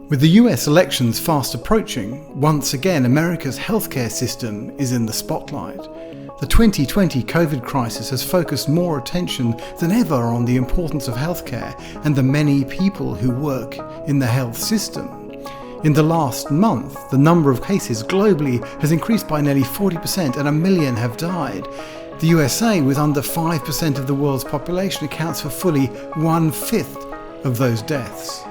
With the US elections fast approaching, once again America's healthcare system is in the spotlight. The 2020 COVID crisis has focused more attention than ever on the importance of healthcare and the many people who work in the health system. In the last month, the number of cases globally has increased by nearly 40% and 1 million have died. The USA, with under 5% of the world's population, accounts for fully 1/5 of those deaths.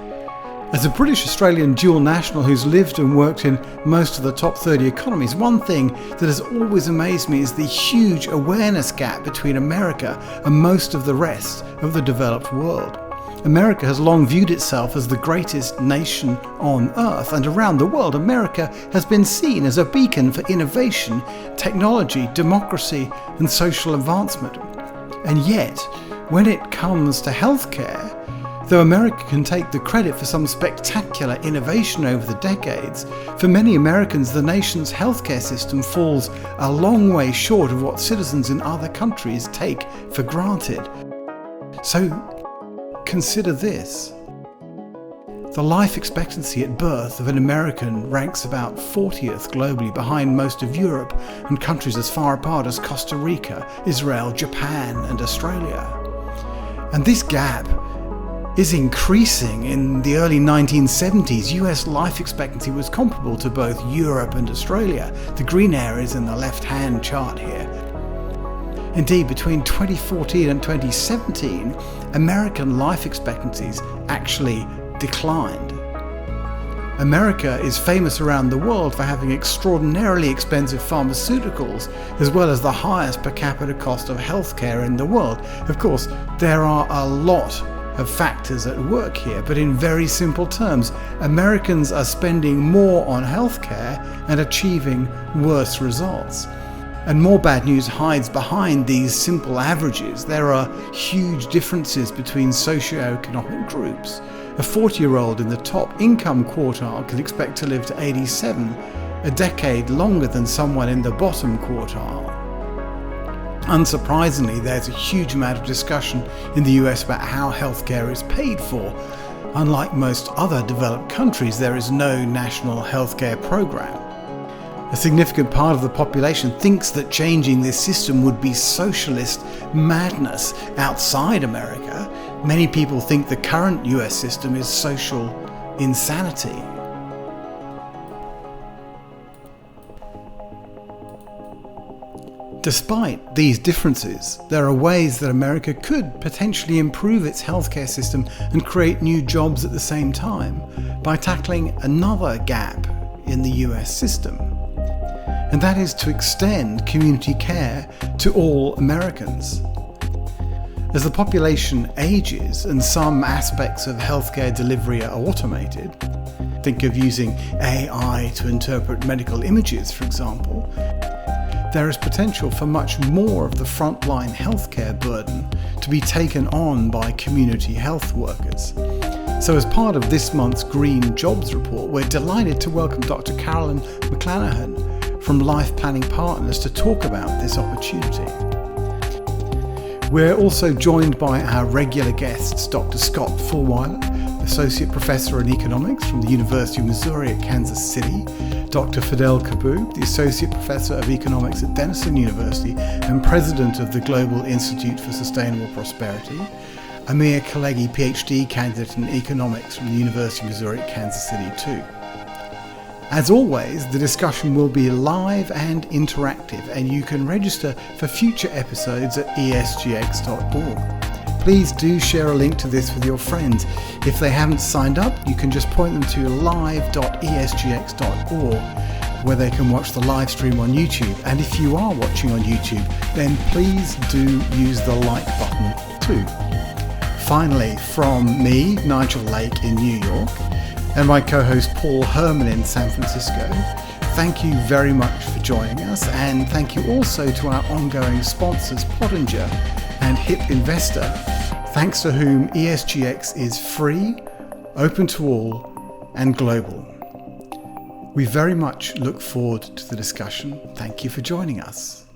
As a British-Australian dual national who's lived and worked in most of the top 30 economies, one thing that has always amazed me is the huge awareness gap between America and most of the rest of the developed world. America has long viewed itself as the greatest nation on earth, and around the world, America has been seen as a beacon for innovation, technology, democracy, and social advancement. And yet, when it comes to healthcare, though America can take the credit for some spectacular innovation over the decades, for many Americans the nation's healthcare system falls a long way short of what citizens in other countries take for granted. So consider this. The life expectancy at birth of an American ranks about 40th globally, behind most of Europe and countries as far apart as Costa Rica, Israel, Japan and Australia. And this gap is increasing. In the early 1970s, US life expectancy was comparable to both Europe and Australia. The green areas in the left-hand chart here. Indeed, between 2014 and 2017, American life expectancies actually declined. America is famous around the world for having extraordinarily expensive pharmaceuticals, as well as the highest per capita cost of healthcare in the world. Of course, there are a lot of factors at work here, but in very simple terms, Americans are spending more on healthcare and achieving worse results. And more bad news hides behind these simple averages. There are huge differences between socioeconomic groups. A 40-year-old in the top income quartile can expect to live to 87, a decade longer than someone in the bottom quartile. Unsurprisingly, there's a huge amount of discussion in the US about how healthcare is paid for. Unlike most other developed countries, there is no national healthcare program. A significant part of the population thinks that changing this system would be socialist madness outside America. Many people think the current US system is social insanity. Despite these differences, there are ways that America could potentially improve its healthcare system and create new jobs at the same time by tackling another gap in the US system. And that is to extend community care to all Americans. As the population ages and some aspects of healthcare delivery are automated, think of using AI to interpret medical images, for example, there is potential for much more of the frontline healthcare burden to be taken on by community health workers. So as part of this month's Green Jobs Report, we're delighted to welcome Dr. Carolyn McClanahan from Life Planning Partners to talk about this opportunity. We're also joined by our regular guests, Dr. Scott Fulwiler, Associate Professor in Economics from the University of Missouri at Kansas City, Dr. Fidel Kabou, the Associate Professor of Economics at Denison University and President of the Global Institute for Sustainable Prosperity, Amir Khalegi, PhD candidate in Economics from the University of Missouri at Kansas City too. As always, the discussion will be live and interactive, and you can register for future episodes at ESGX.org. Please do share a link to this with your friends. If they haven't signed up, you can just point them to live.esgx.org, where they can watch the live stream on YouTube. And if you are watching on YouTube, then please do use the like button too. Finally, from me, Nigel Lake in New York, and my co-host Paul Herman in San Francisco, thank you very much for joining us, and thank you also to our ongoing sponsors Pottinger and Hip Investor, thanks to whom ESGX is free, open to all, and global. We very much look forward to the discussion. Thank you for joining us.